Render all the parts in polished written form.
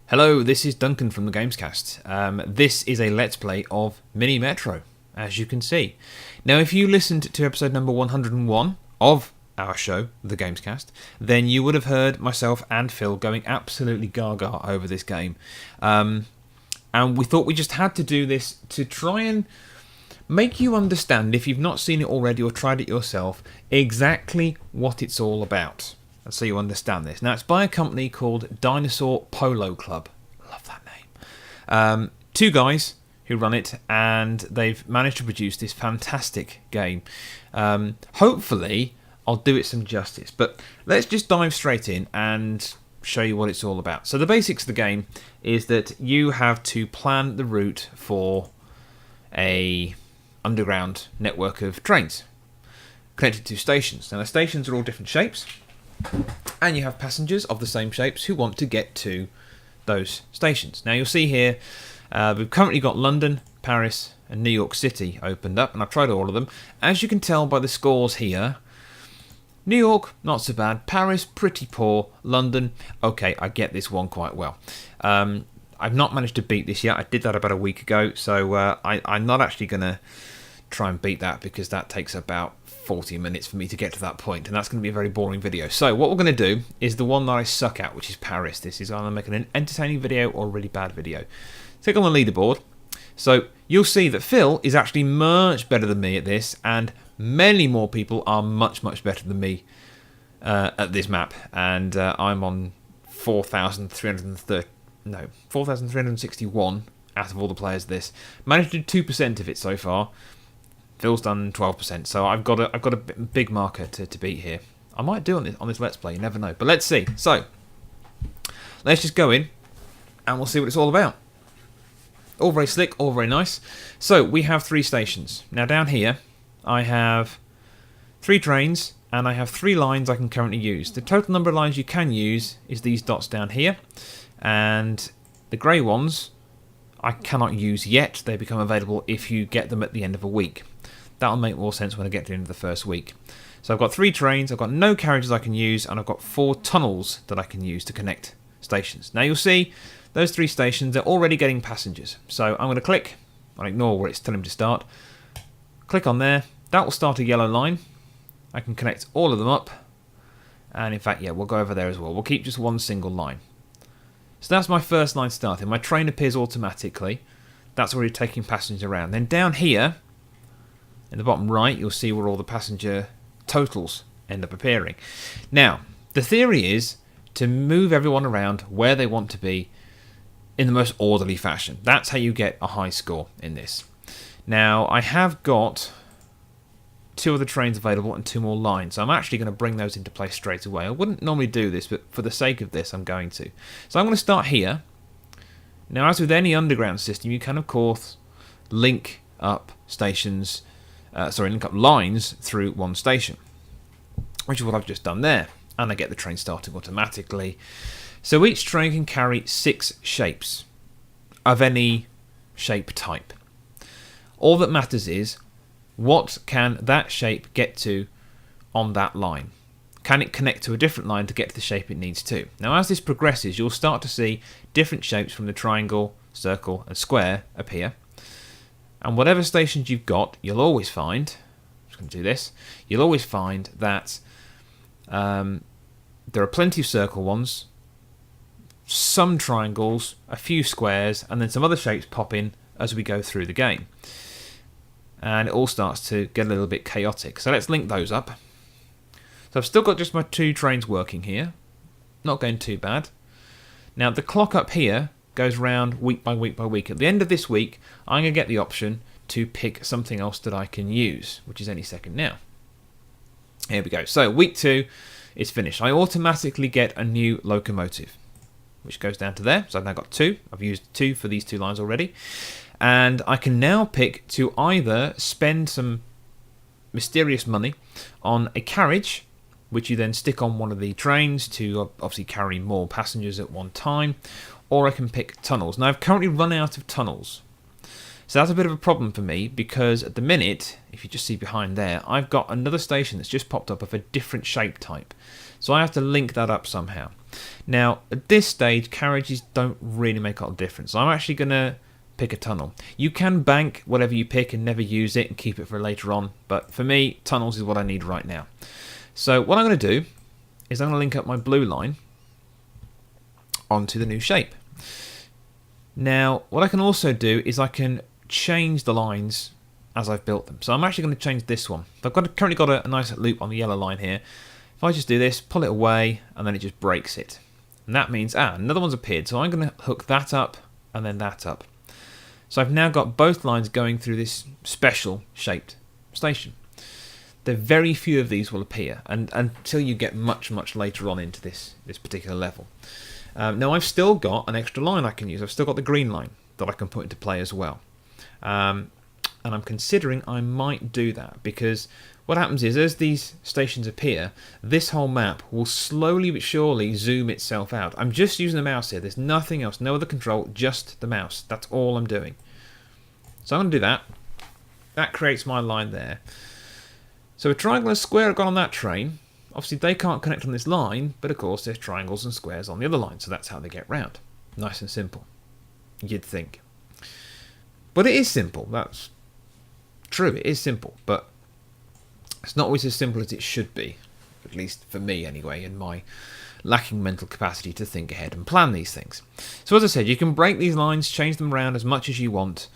Hello, this is Duncan from the Gamescast. This is a Let's Play of MiniMetro, as you can see. Now, if you listened to episode number 101 of our show, the Gamescast, then you would have heard myself and Phil going absolutely gaga over this game. And we thought we just had to do this to try and make you understand, if you've not seen it already or tried it yourself, exactly what it's all about. So you understand this. Now, it's by a company called Dinosaur Polo Club. Love that name. Two guys who run it, and they've managed to produce this fantastic game. Hopefully, I'll do it some justice. But let's just dive straight in and show you what it's all about. So the basics of the game is that you have to plan the route for a underground network of trains connected to stations. Now, the stations are all different shapes, and you have passengers of the same shapes who want to get to those stations. Now, you'll see here we've currently got London, Paris and New York City opened up, and I've tried all of them. As you can tell by the scores here, New York, not so bad. Paris, pretty poor. London, okay, I get this one quite well. I've not managed to beat this yet. I did that about a week ago, so I'm not actually going to try and beat that, because that takes about 40 minutes for me to get to that point, and that's going to be a very boring video. So what we're going to do is the one that I suck at, which is Paris. This is either making an entertaining video or a really bad video. Click on the leaderboard. So you'll see that Phil is actually much better than me at this, and many more people are much better than me at this map, and I'm on 4,361 out of all the players of this. Managed to do 2% of it so far. Phil's done 12%, so I've got a big marker to beat here. I might do on this Let's Play, you never know. But let's see. So, let's just go in, and we'll see what it's all about. All very slick, all very nice. So, we have 3 stations. Now, down here, I have 3 trains, and I have 3 lines I can currently use. The total number of lines you can use is these dots down here, and the grey ones I cannot use yet. They become available if you get them at the end of a week. That'll make more sense when I get to the end of the first week. So I've got 3 trains, I've got no carriages I can use, and I've got 4 tunnels that I can use to connect stations. Now you'll see those 3 stations are already getting passengers. So I'm going to click, I'll ignore where it's telling me to start. Click on there, that will start a yellow line. I can connect all of them up. And in fact, yeah, we'll go over there as well. We'll keep just one single line. So that's my first line starting. My train appears automatically. That's already taking passengers around. Then down here, in the bottom right, you'll see where all the passenger totals end up appearing. Now, the theory is to move everyone around where they want to be in the most orderly fashion. That's how you get a high score in this. Now, I have got 2 other trains available and 2 more lines. So I'm actually going to bring those into place straight away. I wouldn't normally do this, but for the sake of this, I'm going to. So I'm going to start here. Now, as with any underground system, you can, of course, link up stations, link up lines through one station, which is what I've just done there. And I get the train starting automatically. So each train can carry 6 shapes of any shape type. All that matters is, what can that shape get to on that line? Can it connect to a different line to get to the shape it needs to? Now, as this progresses, you'll start to see different shapes from the triangle, circle and square appear. And whatever stations you've got, you'll always find, I'm just going to do this, you'll always find that there are plenty of circle ones, some triangles, a few squares, and then some other shapes pop in as we go through the game. And it all starts to get a little bit chaotic. So let's link those up. So I've still got just my 2 trains working here. Not going too bad. Now the clock up here goes round week by week by week. At the end of this week, I'm going to get the option to pick something else that I can use, which is any second now. Here we go. So week 2 is finished. I automatically get a new locomotive, which goes down to there. So I've now got 2. I've used 2 for these 2 lines already. And I can now pick to either spend some mysterious money on a carriage, which you then stick on one of the trains to obviously carry more passengers at one time, or I can pick tunnels. Now, I've currently run out of tunnels. So that's a bit of a problem for me, because at the minute, if you just see behind there, I've got another station that's just popped up of a different shape type. So I have to link that up somehow. Now, at this stage, carriages don't really make a lot of difference. So I'm actually going to pick a tunnel. You can bank whatever you pick and never use it and keep it for later on, but for me, tunnels is what I need right now. So what I'm going to do is I'm going to link up my blue line onto the new shape. Now, what I can also do is I can change the lines as I've built them. So I'm actually going to change this one. I've currently got a nice loop on the yellow line here. If I just do this, pull it away, and then it just breaks it. And that means, another one's appeared. So I'm going to hook that up and then that up. So I've now got both lines going through this special shaped station. There are very few of these will appear and until you get much later on into this particular level. Now I've still got an extra line I can use. I've still got the green line that I can put into play as well. And I'm considering I might do that because what happens is as these stations appear, this whole map will slowly but surely zoom itself out. I'm just using the mouse here. There's nothing else, no other control, just the mouse. That's all I'm doing. So I'm going to do that. That creates my line there. So a triangle and a square have gone on that train. Obviously they can't connect on this line, but of course there's triangles and squares on the other line, so that's how they get round. Nice and simple, you'd think. But it is simple, that's true, it is simple, but it's not always as simple as it should be, at least for me anyway, in my lacking mental capacity to think ahead and plan these things. So as I said, you can break these lines, change them around as much as you want.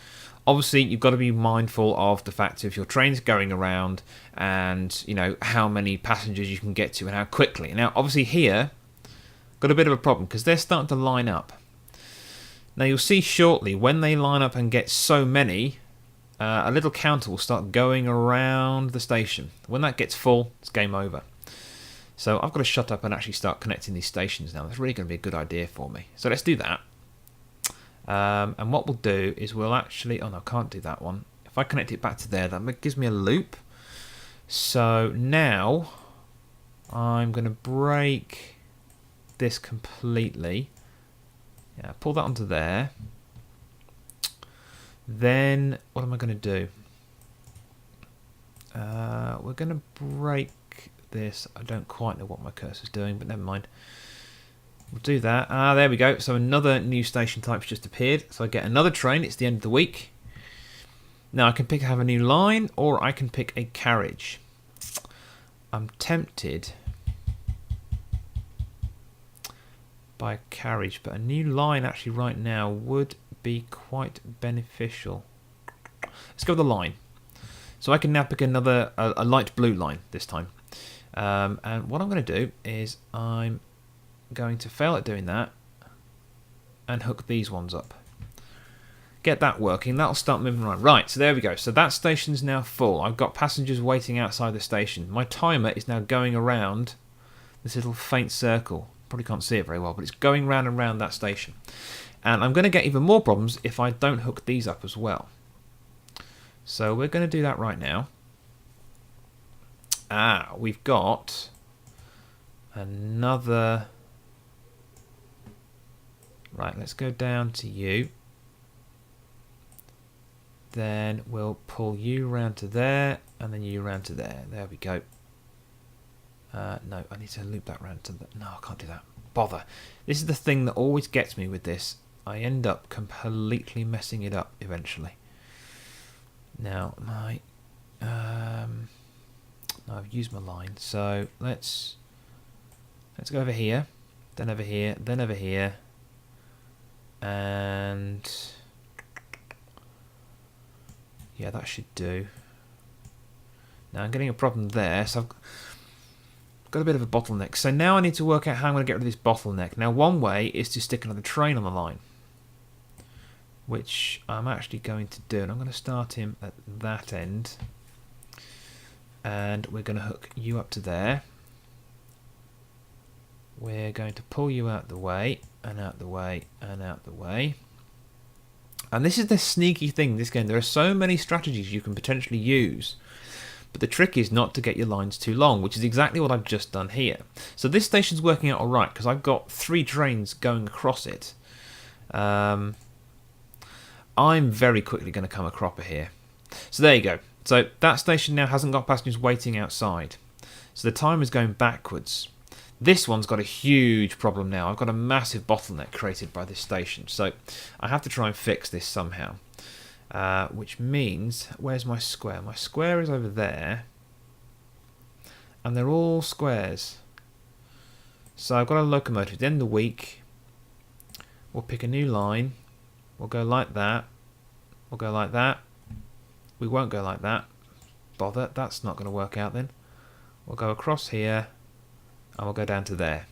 Obviously, you've got to be mindful of the fact if your train's going around and, you know, how many passengers you can get to and how quickly. Now, obviously here, got a bit of a problem because they're starting to line up. Now, you'll see shortly, when they line up and get so many, a little counter will start going around the station. When that gets full, it's game over. So I've got to shut up and actually start connecting these stations now. That's really going to be a good idea for me. So let's do that. And what we'll do is we'll actually... Oh, no, I can't do that one. If I connect it back to there, that gives me a loop. So now I'm going to break this completely. Yeah, pull that onto there. Then what am I going to do? We're going to break this. I don't quite know what my cursor's doing, but never mind. We'll do that. There we go. So another new station type's just appeared. So I get another train. It's the end of the week. Now I can have a new line or I can pick a carriage. I'm tempted by a carriage, but a new line actually right now would be quite beneficial. Let's go with the line. So I can now pick another, a light blue line this time. And what I'm going to do is I'm going to fail at doing that and hook these ones up. Get that working, that'll start moving around. Right, so there we go. So that station's now full. I've got passengers waiting outside the station. My timer is now going around this little faint circle. Probably can't see it very well, but it's going round and round that station. And I'm going to get even more problems if I don't hook these up as well. So we're going to do that right now. We've got another... Right, let's go down to you. Then we'll pull you round to there, and then you round to there. There we go. No, I need to loop that round to the... No, I can't do that. Bother. This is the thing that always gets me with this. I end up completely messing it up eventually. Now, I've used my line, so let's go over here, then over here, then over here. And yeah, that should do. Now I'm getting a problem there, so I've got a bit of a bottleneck. So now I need to work out how I'm going to get rid of this bottleneck. Now one way is to stick another train on the line, which I'm actually going to do. And I'm going to start him at that end. And we're going to hook you up to there. We're going to pull you out the way, and out the way, and out the way. And this is the sneaky thing in this game. There are so many strategies you can potentially use, but the trick is not to get your lines too long, which is exactly what I've just done here. So this station's working out alright, because I've got 3 trains going across it. I'm very quickly going to come a cropper here. So there you go. So that station now hasn't got passengers waiting outside. So the time is going backwards. This one's got a huge problem now. I've got a massive bottleneck created by this station. So I have to try and fix this somehow. Which means, where's my square? My square is over there. And they're all squares. So I've got a locomotive. At the end of the week, we'll pick a new line. We'll go like that. We'll go like that. We won't go like that. Bother, that's not going to work out then. We'll go across here. And we'll go down to there.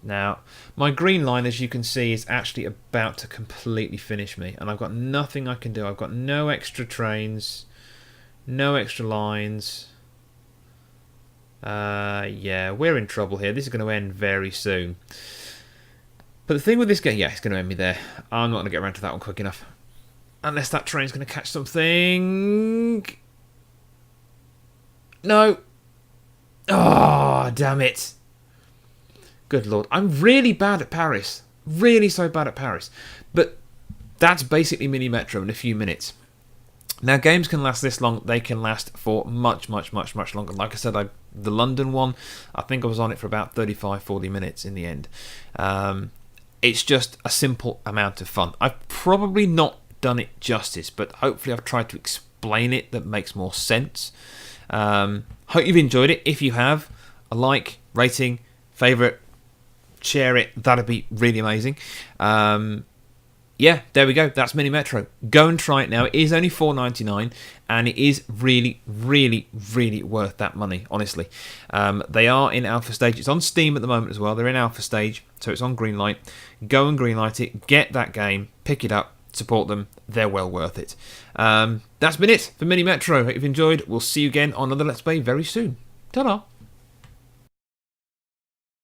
Now, my green line, as you can see, is actually about to completely finish me. And I've got nothing I can do. I've got no extra trains. No extra lines. Yeah, we're in trouble here. This is going to end very soon. But the thing with this game, yeah, it's going to end me there. I'm not going to get around to that one quick enough. Unless that train's going to catch something. No. Oh, damn it. Good lord. I'm really bad at Paris. Really so bad at Paris. But that's basically MiniMetro in a few minutes. Now, games can last this long. They can last for much, much, much, much longer. Like I said, the London one, I think I was on it for about 35, 40 minutes in the end. It's just a simple amount of fun. I've probably not done it justice, but hopefully I've tried to explain it that makes more sense. Hope you've enjoyed it. If you have, a like, rating, favourite, share it. That'd be really amazing. Yeah, there we go. That's MiniMetro. Go and try it now. It is only $4.99, and it is really, really, really worth that money, honestly. They are in alpha stage. It's on Steam at the moment as well. They're in alpha stage, so it's on Greenlight. Go and Greenlight it. Get that game. Pick it up. Support them. They're well worth it. That's been it for MiniMetro. Hope you've enjoyed. We'll see you again on another Let's Play very soon. Ta-da!